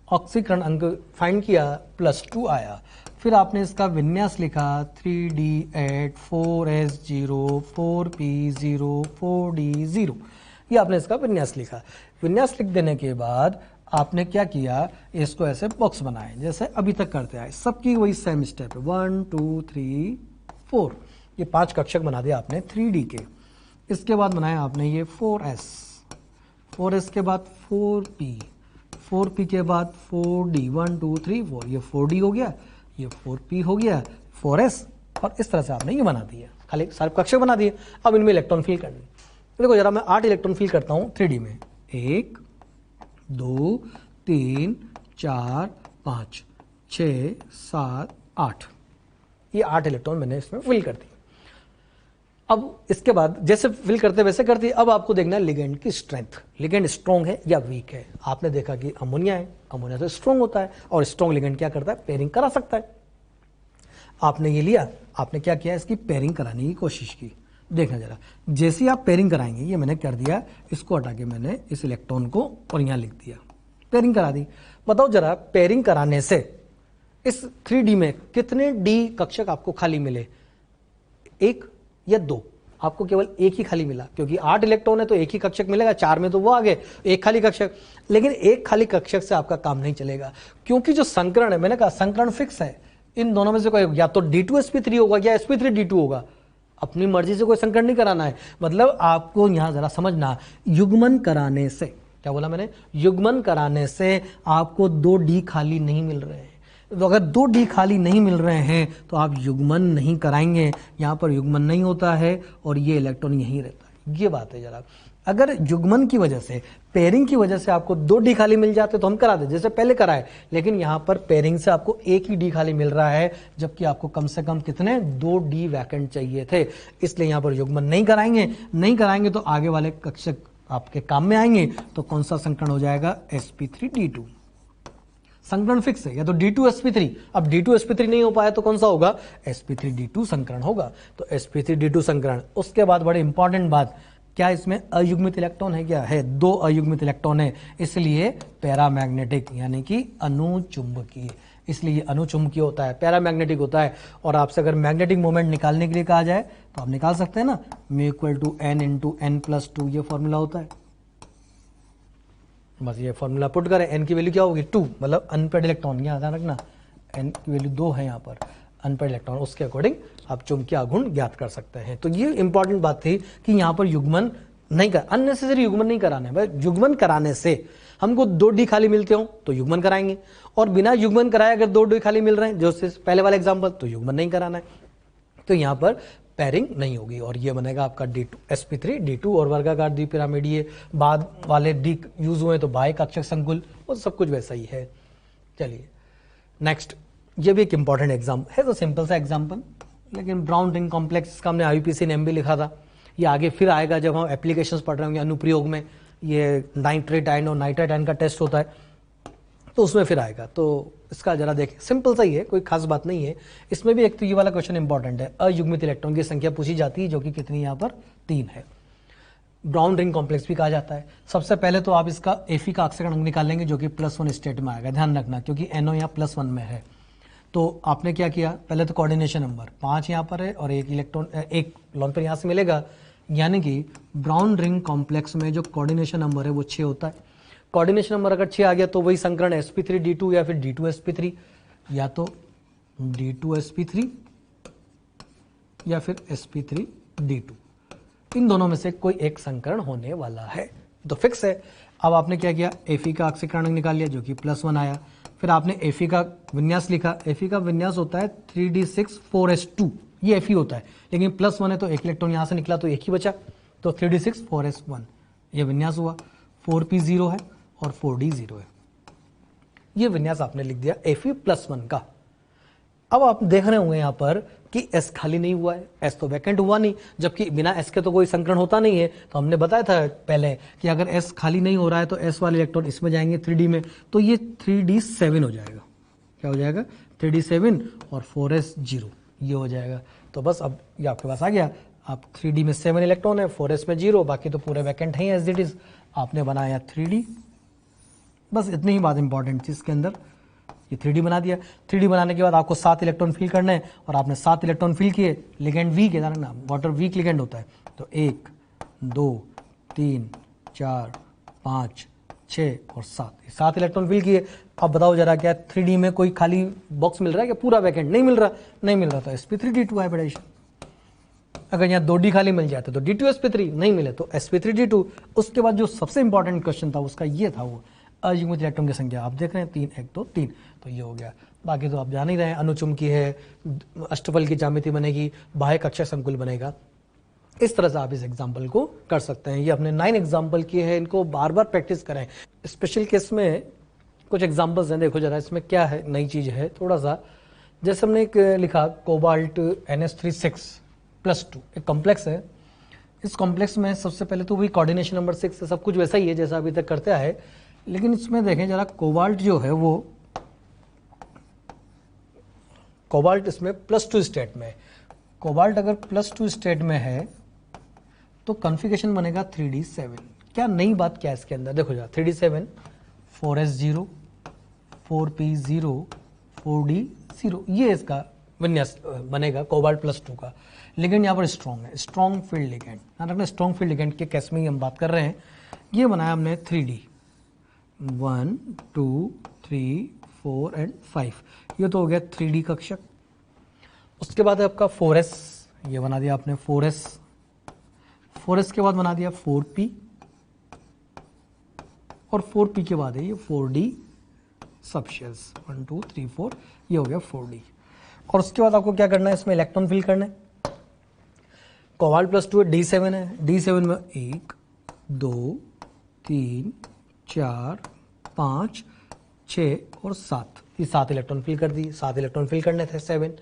ऑक्सीकरण अंक फाइंड किया, +2 आया। फिर आपने इसका विन्यास लिखा 3d8 4s0 4p0 4d0। ये आपने इसका विन्यास लिखा। विन्यास लिख देने के बाद आपने क्या किया? इसको ऐसे बॉक्स बनाए जैसे अभी तक करते आए। सबकी वही सेम स्टेप है, 1 2 3 4। ये 5 कक्षक बना दिया आपने 3D के। इसके बाद बनाया आपने ये 4s के बाद 4p के बाद 4d 1 2 3 4। ये 4d हो गया, ये 4p हो गया, 4s, और इस तरह से आपने ये बना दिया, खाली सारे कक्षक बना दिए। अब इनमें इलेक्ट्रॉन फिल करनी। देखो जरा मैं 8 इलेक्ट्रॉन फिल करता हूँ 3D में। 1 2 3 4 5 6 7 8। ये 8 इलेक्ट्रॉन मैंने इसमें फिल कर दी। अब इसके बाद जैसे फिल करते वैसे करती। अब आपको देखना है लिगेंड की स्ट्रेंथ, लिगेंड स्ट्रॉन्ग है या वीक है। आपने देखा कि अमोनिया है, अमोनिया तो स्ट्रॉन्ग होता है और स्ट्रॉन्ग लिगेंड क्या करता है? पेयरिंग करा सकता है। आपने ये लिया, आपने क्या किया? इसकी पेयरिंग कराने की कोशिश की। देखना जरा, जैसे ही आप पेयरिंग कराएंगे, ये मैंने कर दिया, इसको हटा के मैंने इस इलेक्ट्रॉन को और यहां लिख दिया, पेयरिंग करा दी। बताओ जरा पेयरिंग कराने से इस 3D में कितने डी कक्षक आपको खाली मिले? 1 या 2? आपको केवल 1 ही खाली मिला, क्योंकि 8 इलेक्ट्रॉन है तो 1 ही कक्षक मिलेगा। 4 में तो वो आ गए, 1 खाली कक्षक। लेकिन 1 खाली कक्षक से आपका काम नहीं चलेगा, क्योंकि जो संकरण है, मैंने कहा संकरण फिक्स है। इन दोनों में से कोई या तो D2sp3 होगा या sp3d2 होगा। अपनी मर्जी से कोई संकरण नहीं कराना है। मतलब आपको यहां जरा समझना, युग्मन कराने से, क्या बोला मैंने? युग्मन कराने से आपको 2 डी खाली नहीं मिल रहे हैं। तो अगर 2 डी खाली नहीं मिल रहे हैं तो आप युग्मन नहीं कराएंगे। यहां पर युग्मन नहीं होता है और ये इलेक्ट्रॉन यहीं रहता है। ये बात है जरा। अगर युग्मन की वजह से, पेयरिंग की वजह से आपको 2 डी खाली मिल जाते तो हम करा दे जैसे पहले कराए। लेकिन यहां पर पेयरिंग से आपको 1 ही डी खाली मिल रहा है, जबकि आपको कम से कम कितने? 2 डी वैकेंट चाहिए थे। इसलिए यहां पर युग्मन नहीं कराएंगे। नहीं कराएंगे तो आगे वाले कक्षक आपके काम में आएंगे। तो कौन सा संकरण हो जाएगा? sp3d2। संकरण फिक्स है, या तो D2sp3। अब D2sp3 नहीं हो पाया तो कौन सा होगा? sp3d2 संकरण होगा। तो sp3d2 संकरण। उसके बाद बड़े इंपॉर्टेंट बात, क्या इसमें अयुग्मित इलेक्ट्रॉन है? क्या है? 2 अयुग्मित इलेक्ट्रॉन है, इसलिए पैरामैग्नेटिक यानी कि अनुचुंबकीय। इसलिए ये अनुचुंबकीय होता है, पैरामैग्नेटिक होता है। और आपसे अगर मैग्नेटिक मोमेंट निकालने के लिए कहा जाए तो आप निकाल सकते हैं ना, μ = n × n + 2, ये फॉर्मूला होता है। बस ये फॉर्मूला पुट करें, n की वैल्यू क्या होगी 2, मतलब अनपेड इलेक्ट्रॉन, यहाँ ध्यान रखना n की वैल्यू 2 है यहाँ पर, अनपेड इलेक्ट्रॉन, उसके अकॉर्डिंग आप चुंबकीय आघूर्ण ज्ञात कर सकते हैं। तो ये इंपॉर्टेंट बात थी कि यहाँ पर युग्मन नहीं कर, अननेसेसरी युग्मन नहीं कराना है भाई। युग्मन कराने से हमको 2 डी खाली मिलते हो तो युग्मन कराएंगे, और बिना युग्मन कराए अगर 2 डी खाली मिल रहे हैं, जो पहले वाला एग्जाम्पल, तो युग्मन नहीं कराना है। तो यहाँ पर पैरिंग नहीं होगी, और ये बनेगा आपका D2sp3 D2, और वर्गाकार द्विपिरामिडीय बाद वाले डी यूज हुए तो बाह्य कक्षक संकुल, वो सब कुछ वैसा ही है। चलिए नेक्स्ट, ये भी एक इंपॉर्टेंट एग्जाम्पल है, तो सिंपल सा एग्जाम्पल, लेकिन ब्राउन रिंग कॉम्प्लेक्स का हमने IUPAC ने MB लिखा था, ये आगे फिर आएगा जब हम एप्लीकेशंस पढ़ रहे होंगे अनुप्रयोग में, ये नाइट्रेट आयन और नाइट्रेट आयन का टेस्ट होता है, तो उसमें फिर आएगा। तो इसका जरा देखें, सिंपल सा ही है, कोई खास बात नहीं है। इसमें भी एक तो ये वाला क्वेश्चन इंपॉर्टेंट है, अयुग्मित इलेक्ट्रॉन की संख्या पूछी जाती है, जो कि कितनी यहाँ पर 3 है। ब्राउन रिंग कॉम्प्लेक्स भी कहा जाता है। सबसे पहले तो आप इसका Fe का ऑक्सीकरण अंक निकालेंगे, जो कि +1 स्टेट में आएगा, ध्यान रखना, क्योंकि NO यहाँ +1 में है। तो आपने क्या किया, पहले तो कोऑर्डिनेशन नंबर 5 यहाँ पर है, और एक इलेक्ट्रॉन, एक लोन पेयर यहाँ से मिलेगा, यानी कि ब्राउन रिंग कॉम्प्लेक्स में जो कोऑर्डिनेशन नंबर है वो 6 होता है। कोऑर्डिनेशन नंबर अगर 6 आ गया तो वही संकरण sp3 D2 या फिर D2sp3, या तो D2sp3 या फिर sp3 D2, इन दोनों में से कोई एक संकरण होने वाला है, तो फिक्स है। अब आपने क्या किया, Fe का ऑक्सीकरण निकाल लिया, जो कि +1 आया। फिर आपने Fe का विन्यास लिखा, Fe का विन्यास होता है 3d6 4s2, ये Fe होता है, लेकिन +1 है तो एक इलेक्ट्रॉन यहाँ से निकला तो एक ही बचा, तो 3d6 4s1 ये विन्यास हुआ। 4p 0 है और 4d 0 है, ये विन्यास आपने लिख दिया Fe +1 का। अब आप देख रहे होंगे यहाँ पर कि S खाली नहीं हुआ है, S तो वैकेंट हुआ नहीं, जबकि बिना S के तो कोई संकरण होता नहीं है। तो हमने बताया था पहले कि अगर S खाली नहीं हो रहा है तो S वाले इलेक्ट्रॉन इसमें जाएंगे 3D में, तो ये 3d7 हो जाएगा। क्या हो जाएगा, 3d7 और 4s 0, ये हो जाएगा। तो बस अब ये आपके पास आ गया, आप 3D में 7 इलेक्ट्रॉन है, 4s में 0, बाकी तो पूरे वैकेंट है एज इट इज। आपने बनाया 3D, बस इतनी ही बात इंपॉर्टेंट थी इसके अंदर, ये 3D बना दिया। 3D बनाने के बाद आपको 7 इलेक्ट्रॉन फिल करने हैं, और आपने 7 इलेक्ट्रॉन फिल किए, लिगेंड वीक है ना, वाटर वीक लिगेंड होता है, तो 1 2 3 4 5 6 और 7, 7 इलेक्ट्रॉन फिल किए। अब बताओ जरा, क्या 3D में कोई खाली बॉक्स मिल रहा है, क्या पूरा वैकेंट नहीं मिल रहा, नहीं मिल रहा, तो sp3 D2 हाइब्रिडाइजेशन। अगर यहाँ 2D खाली मिल जाते तो D2sp3, नहीं मिले तो sp3 D2। उसके बाद जो सबसे इंपॉर्टेंट क्वेश्चन था उसका ये था, वो अयुग्मित इलेक्ट्रॉन की संख्या आप देख रहे हैं 3 1 2 3, तो ये हो गया। बाकी तो आप जान ही रहे हैं, अनुचुंबकीय है, अष्टफल की ज्यामिति बनेगी, बाह्य कक्षक संकुल बनेगा। इस तरह से आप इस एग्जाम्पल को कर सकते हैं। ये अपने 9 एग्जाम्पल किए हैं, इनको बार बार प्रैक्टिस करें। स्पेशल केस में कुछ एग्जाम्पल्स हैं, देखो जरा इसमें क्या है, नई चीज है थोड़ा सा। जैसे हमने एक लिखा कोबाल्ट NH3 6+2, एक कॉम्प्लेक्स है। इस कॉम्प्लेक्स में सबसे पहले तो वही कोऑर्डिनेशन नंबर 6 है, सब कुछ वैसा ही है जैसा अभी तक करते आए, लेकिन इसमें देखें जरा, कोबाल्ट जो है वो, कोबाल्ट इसमें +2 स्टेट में है। कोबाल्ट अगर +2 स्टेट में है तो कॉन्फ़िगरेशन बनेगा 3d7। क्या नई बात क्या है इसके अंदर, देखो जरा, 3d7 4s0 4p0 4d0, ये इसका विन्यास बनेगा कोबाल्ट +2 का। लिगेंड यहाँ पर स्ट्रॉन्ग है, स्ट्रॉन्ग फील्ड लिगेंड, ध्यान रखना, स्ट्रॉन्ग फील्ड लिगेंड के केस में ही हम बात कर रहे हैं। ये बनाया हमने 3D 1 2 3 4 एंड 5, ये तो हो गया 3D कक्षक। उसके बाद है आपका 4s, ये बना दिया आपने 4s, 4s के बाद बना दिया 4p, और 4p के बाद है ये 4d सबशेल्स 1 2 3 4, ये हो गया 4d। और उसके बाद आपको क्या करना है, इसमें इलेक्ट्रॉन फिल करना है। कोबाल्ट +2 है, D7 है, D7 में 1 2 3 4 5 6 और 7, ये 7 इलेक्ट्रॉन फिल कर दिए। 7 इलेक्ट्रॉन फिल करने थे 7।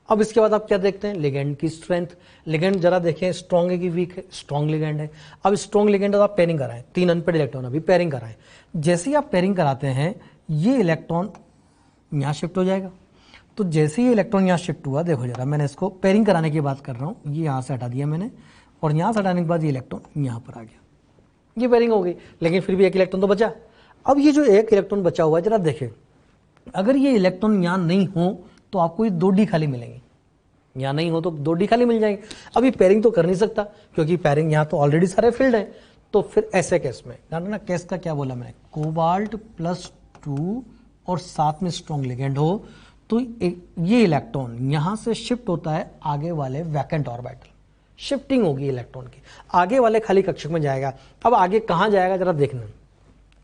अब इसके बाद आप क्या देखते हैं, लिगेंड की स्ट्रेंथ। लिगेंड जरा देखें, स्ट्रॉन्ग है कि वीक है, स्ट्रॉन्ग लिगेंड है। अब स्ट्रॉन्ग लिगेंड तो आप पेयरिंग कराएं, 3 अनपेड इलेक्ट्रॉन अभी पेयरिंग कराएं। जैसे ही आप पेयरिंग कराते हैं, ये इलेक्ट्रॉन यहाँ शिफ्ट हो जाएगा। तो जैसे ही इलेक्ट्रॉन यहाँ शिफ्ट हुआ, देखो जरा, मैंने इसको पेयरिंग कराने की बात कर रहा हूँ, ये यहाँ से हटा दिया मैंने, और यहाँ से हटाने के बाद ये इलेक्ट्रॉन यहाँ पर आ गया, ये पेयरिंग हो गई, लेकिन फिर भी एक इलेक्ट्रॉन तो बचा। अब ये जो एक इलेक्ट्रॉन बचा हुआ है, जरा देखें, अगर ये इलेक्ट्रॉन यहाँ नहीं हो तो आपको ये 2D खाली मिलेंगे, यहाँ नहीं हो तो 2D खाली मिल जाएंगे। अब ये पेयरिंग तो कर नहीं सकता, क्योंकि पेयरिंग यहाँ तो ऑलरेडी सारे फील्ड हैं, तो फिर ऐसे केस में ध्यान रखना, केस का क्या बोला मैंने, कोबाल्ट +2 और साथ में स्ट्रॉन्ग लिगेंड हो तो ये इलेक्ट्रॉन यहां से शिफ्ट होता है आगे वाले वैकेंट ऑर्बिटल, शिफ्टिंग होगी इलेक्ट्रॉन की, आगे वाले खाली कक्षक में जाएगा। अब आगे कहां जाएगा जरा देखना,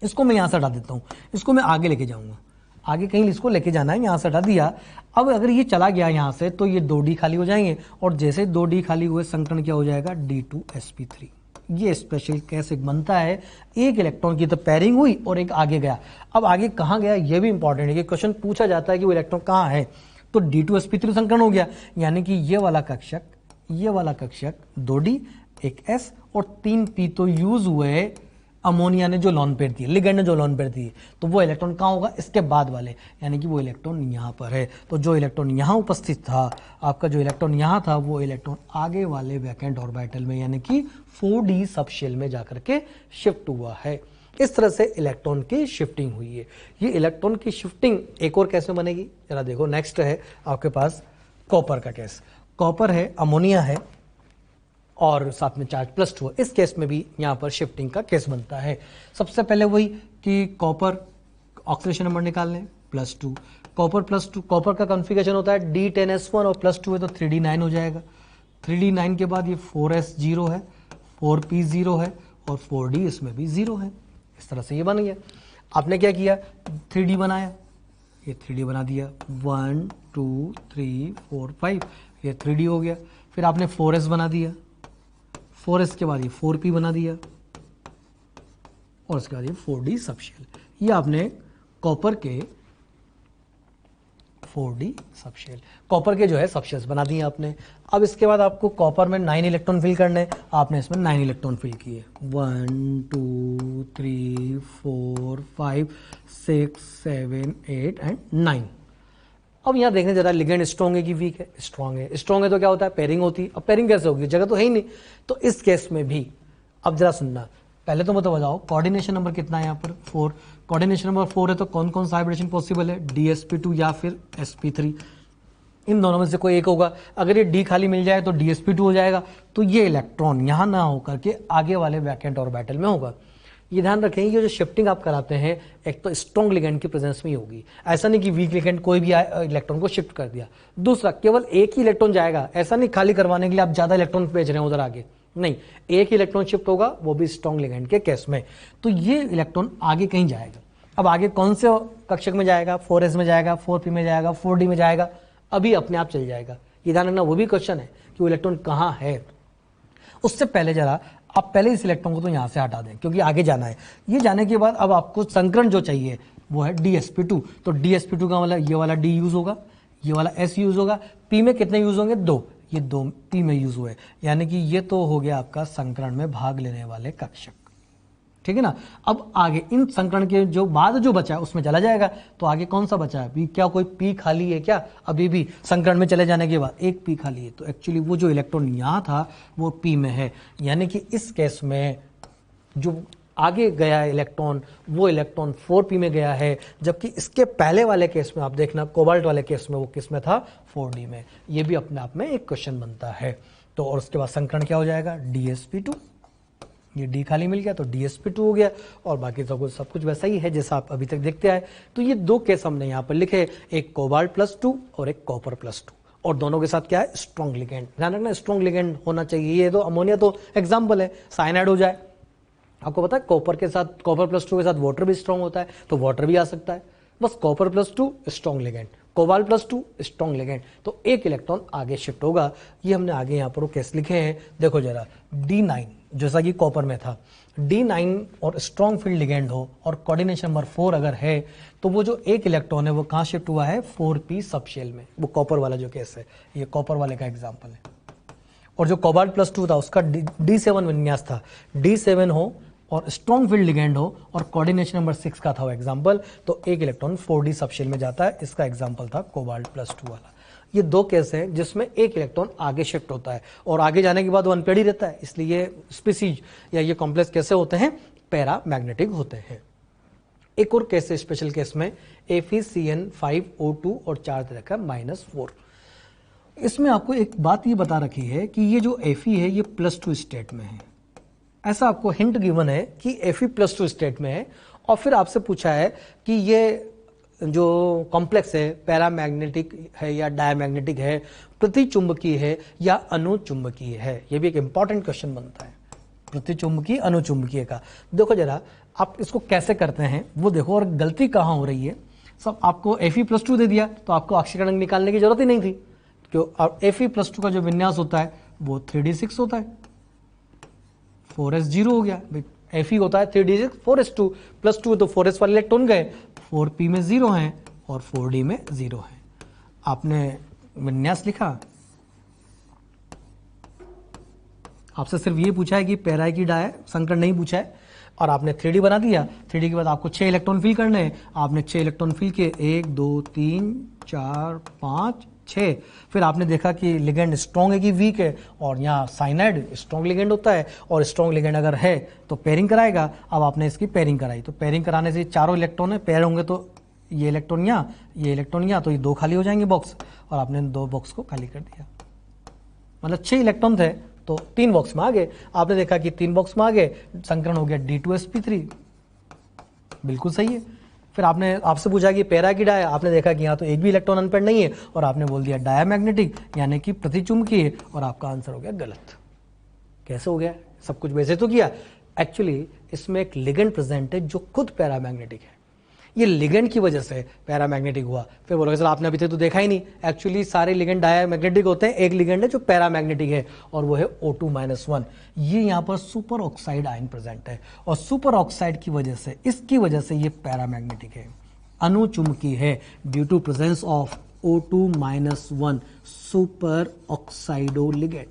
इसको मैं यहां से हटा देता हूं, इसको मैं आगे लेके जाऊंगा, आगे कहीं इसको लेके जाना है, यहां से हटा दिया। अब अगर ये चला गया यहां से तो ये 2D खाली हो जाएंगे, और जैसे 2D खाली हुए संकरण क्या हो जाएगा, D2sp3। ये स्पेशल केस एक बनता है, एक इलेक्ट्रॉन की तो पैरिंग हुई और एक आगे गया। अब आगे कहां गया ये भी इंपॉर्टेंट है कि क्वेश्चन पूछा जाता है कि वो इलेक्ट्रॉन कहां है, तो D2sp3 संकरण हो गया, यानी कि ये वाला कक्षक 2D, एक S और 3P तो यूज हुए अमोनिया ने जो लॉन पेयर दी, लिगेंड ने जो लॉन पेयर दी, तो वो इलेक्ट्रॉन कहाँ होगा, इसके बाद वाले, यानी कि वो इलेक्ट्रॉन यहाँ पर है। तो जो इलेक्ट्रॉन यहाँ उपस्थित था, आपका जो इलेक्ट्रॉन यहाँ था, वो इलेक्ट्रॉन आगे वाले वैकेंट ऑर्बिटल में यानी कि 4D सबशेल में जाकर के शिफ्ट हुआ है। इस तरह से इलेक्ट्रॉन की शिफ्टिंग हुई है। ये इलेक्ट्रॉन की शिफ्टिंग एक और कैसे बनेगी जरा देखो, नेक्स्ट है आपके पास कॉपर का केस। कॉपर है, अमोनिया है और साथ में चार्ज +2 है। इस केस में भी यहाँ पर शिफ्टिंग का केस बनता है। सबसे पहले वही कि कॉपर ऑक्सीडेशन नंबर निकाल लें +2, कॉपर +2, कॉपर का कॉन्फ़िगरेशन होता है D10S1 और +2 है तो 3D9 हो जाएगा। 3D9 के बाद ये 4S0 है, 4P0 है और 4D इसमें भी 0 है। इस तरह से ये बन गया। आपने क्या किया, 3D बनाया, ये 3D बना दिया, 1 2 3 4 5, ये 3D हो गया। फिर आपने 4S बना दिया, 4S के बाद ये 4P बना दिया और उसके बाद ये 4D सबशेल। ये आपने कॉपर के 4D सबशेल, कॉपर के जो है सबशेल्स बना दिए आपने। अब इसके बाद आपको कॉपर में 9 इलेक्ट्रॉन फिल करने, आपने इसमें 9 इलेक्ट्रॉन फिल किए, 1 2 3 4 5 6 7 8 एंड 9। अब यहाँ देखने जरा लिगेंड स्ट्रॉन्ग है कि वीक है, स्ट्रॉन्ग है। स्ट्रॉन्ग है तो क्या होता है, पेयरिंग होती है। अब पेयरिंग कैसे होगी, जगह तो है ही नहीं। तो इस केस में भी अब जरा सुनना, पहले तो मतलब बताओ कोऑर्डिनेशन नंबर कितना है यहाँ पर, 4। कोऑर्डिनेशन नंबर 4 है तो कौन कौन सा हाइब्रिडेशन पॉसिबल है, DsP2 या फिर sp3, इन दोनों में से कोई एक होगा। अगर ये D खाली मिल जाए तो DsP2 हो जाएगा, तो ये इलेक्ट्रॉन यहाँ ना होकर के आगे वाले वैकेंट ऑर्बिटल में होगा। ये ध्यान रखें, ये जो शिफ्टिंग आप कराते हैं एक तो स्ट्रॉन्ग लिगेंड की प्रेजेंस में ही होगी। ऐसा नहीं कि वीक लिगेंड कोई भी इलेक्ट्रॉन को शिफ्ट कर दिया। दूसरा, केवल एक ही इलेक्ट्रॉन जाएगा, ऐसा नहीं खाली करवाने के लिए आप ज्यादा इलेक्ट्रॉन भेज रहे हैं उधर आगे, नहीं, एक ही इलेक्ट्रॉन शिफ्ट होगा, वो भी स्ट्रॉन्ग लिगेंड के केस में। तो ये इलेक्ट्रॉन आगे कहीं जाएगा। अब आगे कौन से कक्षक में जाएगा, 4S में जाएगा, 4P में जाएगा, 4D में जाएगा, अभी अपने आप चल जाएगा। ये ध्यान रखना, वो भी क्वेश्चन है कि वो इलेक्ट्रॉन कहाँ है। उससे पहले जरा आप पहले इस इलेक्ट्रॉन को तो यहां से हटा दें क्योंकि आगे जाना है। ये जाने के बाद अब आपको संकरण जो चाहिए वो है DsP2। तो DsP2 का मतलब ये वाला D यूज होगा, ये वाला S यूज होगा। P में कितने यूज होंगे, 2, ये 2 P में यूज हुए, यानी कि ये तो हो गया आपका संकरण में भाग लेने वाले कक्षक, ठीक है ना। अब आगे इन संकरण के जो बाद जो बचा है उसमें चला जाएगा, तो आगे कौन सा बचा है, क्या कोई P खाली है क्या, अभी भी संकरण में चले जाने के बाद एक P खाली है, तो एक्चुअली वो जो इलेक्ट्रॉन यहाँ था वो P में है, यानी कि इस केस में जो आगे गया इलेक्ट्रॉन वो इलेक्ट्रॉन 4P में गया है, जबकि इसके पहले वाले केस में आप देखना कोबाल्ट वाले केस में वो किस में था, 4D में। ये भी अपने आप में एक क्वेश्चन बनता है। तो और उसके बाद संकरण क्या हो जाएगा, DsP2, ये D खाली मिल गया तो DsP2 हो गया, और बाकी सब कुछ वैसा ही है जैसा आप अभी तक देखते आए। तो ये 2 केस हमने यहाँ पर लिखे, एक कोबाल्ट +2 और एक कॉपर +2, और दोनों के साथ क्या है, स्ट्रॉन्ग लिगेंड। ध्यान रखना स्ट्रॉन्ग लिगेंड होना चाहिए। ये तो अमोनिया तो एग्जाम्पल है, साइनाइड हो जाए, आपको पता है कॉपर के साथ, कॉपर +2 के साथ वाटर भी स्ट्रॉन्ग होता है, तो वाटर भी आ सकता है। बस copper +2 strong ligand, cobalt +2 strong ligand, तो एक इलेक्ट्रॉन आगे शिफ्ट होगा। ये हमने आगे यहाँ पर केस लिखे हैं, देखो जरा, D9 जैसा कि कॉपर में था, D9 और स्ट्रॉन्ग फील्ड लिगेंड हो और कोऑर्डिनेशन नंबर 4 अगर है, तो वो जो एक इलेक्ट्रॉन है वो कहाँ शिफ्ट हुआ है, 4P सबशेल में। वो कॉपर वाला जो केस है, ये कॉपर वाले का एग्जाम्पल है। और जो कोबाल्ट +2 था उसका D7 विन्यास था, D7 हो और स्ट्रॉन्ग फील्ड लिगेंड हो और कोऑर्डिनेशन नंबर 6 का था वो एग्जाम्पल, तो एक इलेक्ट्रॉन 4D सबशेल में जाता है। इसका एग्जाम्पल था कोबाल्ट +2 वाला। ये 2 केस हैं जिसमें एक इलेक्ट्रॉन आगे शिफ्ट होता है और आगे जाने के बाद वो अनपेड ही रहता है, इसलिए स्पीसीज या ये कॉम्प्लेक्स कैसे होते हैं, पैरामैग्नेटिक होते हैं। एक और केस है स्पेशल केस में, FeCN5O2 और चार्ज रखा -4। इसमें आपको एक बात ये बता रखी है कि ये जो Fe है ये +2 स्टेट में है, ऐसा आपको हिंट गिवन है कि Fe+2 स्टेट में है, और फिर आपसे पूछा है कि ये जो कॉम्प्लेक्स है पैरामैग्नेटिक है या डायमैग्नेटिक है, प्रतिचुंबकीय है या अनुचुंबकीय है। ये भी एक इंपॉर्टेंट क्वेश्चन बनता है, प्रतिचुंबकीय अनुचुंबकीय का। देखो जरा आप इसको कैसे करते हैं वो देखो, और गलती कहाँ हो रही है। सब आपको Fe+2 दे दिया तो आपको आक्षेपण निकालने की जरूरत ही नहीं थी, क्यों Fe+2 का जो विन्यास होता है वो 3d6 होता है, 4s 0 हो गया भाई। Fe होता है 3d6 4s2 +2, तो 4s वाले इलेक्ट्रॉन गए, 4p में 0 हैं और 4d में 0 है। आपने विन्यास लिखा, आपसे सिर्फ ये पूछा है कि पैरा है कि डा है, संकर नहीं पूछा है, और आपने 3D बना दिया। 3D के बाद आपको 6 इलेक्ट्रॉन फिल करने हैं, आपने 6 इलेक्ट्रॉन फिल किए, 1 2 3 4 5 6। फिर आपने देखा कि लिगेंड स्ट्रॉन्ग है कि वीक है, और यहाँ साइनाइड स्ट्रॉन्ग लिगेंड होता है, और स्ट्रॉन्ग लिगेंड अगर है तो पेयरिंग कराएगा। अब आपने इसकी पेयरिंग कराई, तो पेयरिंग कराने से चारों इलेक्ट्रॉन है, पेयर होंगे तो ये इलेक्ट्रॉन यहाँ, ये इलेक्ट्रॉन यहाँ, तो ये 2 खाली हो जाएंगे बॉक्स, और आपने 2 बॉक्स को खाली कर दिया। मतलब 6 इलेक्ट्रॉन थे तो 3 बॉक्स में आ गए। आपने देखा कि 3 बॉक्स में आ गए, संकरण हो गया D2sp3, बिल्कुल सही है। फिर आपने आपसे पूछा कि पैरा की डाया, आपने देखा कि यहाँ तो एक भी इलेक्ट्रॉन अनपेड नहीं है, और आपने बोल दिया डायामैग्नेटिक यानी कि प्रतिचुंबकीय, और आपका आंसर हो गया गलत। कैसे हो गया? सब कुछ वैसे तो किया, एक्चुअली इसमें एक लिगेंड प्रेजेंट है जो खुद पैरामैग्नेटिक है। ये लिगेंड की वजह से पैरामैग्नेटिक हुआ। फिर बोलोगे सर आपने अभी तक तो देखा ही नहीं, एक्चुअली सारे लिगेंड डायमैग्नेटिक होते हैं, एक लिगेंड है जो पैरामैग्नेटिक है, और वो है O2-1। ये यहाँ पर सुपर ऑक्साइड आयन प्रेजेंट है, और सुपर ऑक्साइड की वजह से, इसकी वजह से ये पैरामैग्नेटिक है, अनुचुंबकीय है, due to presence of O2-1 super oxido ligand,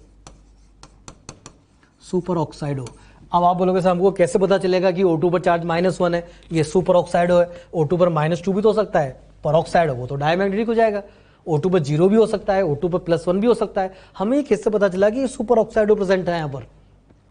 super oxido. अब आप बोलोगे सर हमको कैसे पता चलेगा कि O2 पर चार्ज -1 है, ये सुपर ऑक्साइड है। O2 पर -2 भी तो हो सकता है, पर ऑक्साइड हो वो तो डायमैग्नेटिक हो जाएगा। O2 पर 0 भी हो सकता है, O2 पर +1 भी हो सकता है। हमें ये कैसे पता चला कि ये सुपर ऑक्साइडो प्रेजेंट है यहाँ पर?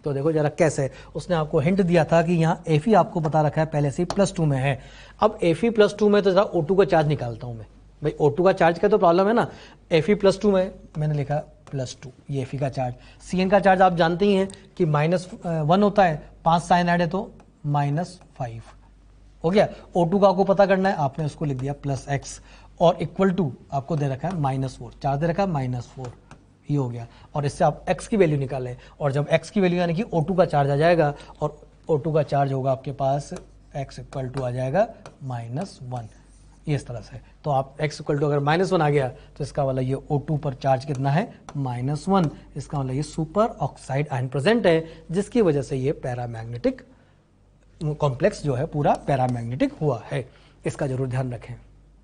तो देखो जरा कैसे, उसने आपको हिंट दिया था कि यहाँ Fe आपको बता रखा है पहले से +2 में है। अब Fe+2 में तो जरा O2 का चार्ज निकालता हूँ मैं, भाई O2 का चार्ज का तो प्रॉब्लम है ना। Fe+2 में मैंने लिखा +2, ये Fe का चार्ज। Cn का चार्ज आप जानते ही हैं कि -1 होता है, 5 साइनाइड है तो -5 हो गया। O2 का आपको पता करना है, आपने उसको लिख दिया +x, और इक्वल टू आपको दे रखा है -4, चार्ज दे रखा है -4, ये हो गया। और इससे आप x की वैल्यू निकालें, और जब x की वैल्यू यानी कि O2 का चार्ज आ जाएगा, और O2 का चार्ज होगा आपके पास, x इक्वल टू आ जाएगा -1, इस तरह से। तो आप x इक्वल टू अगर -1 आ गया तो इसका वाला ये O2 पर चार्ज कितना है, -1। इसका वाला ये सुपर ऑक्साइड आयन प्रेजेंट है, जिसकी वजह से ये पैरामैग्नेटिक कॉम्प्लेक्स जो है पूरा पैरामैग्नेटिक हुआ है। इसका जरूर ध्यान रखें।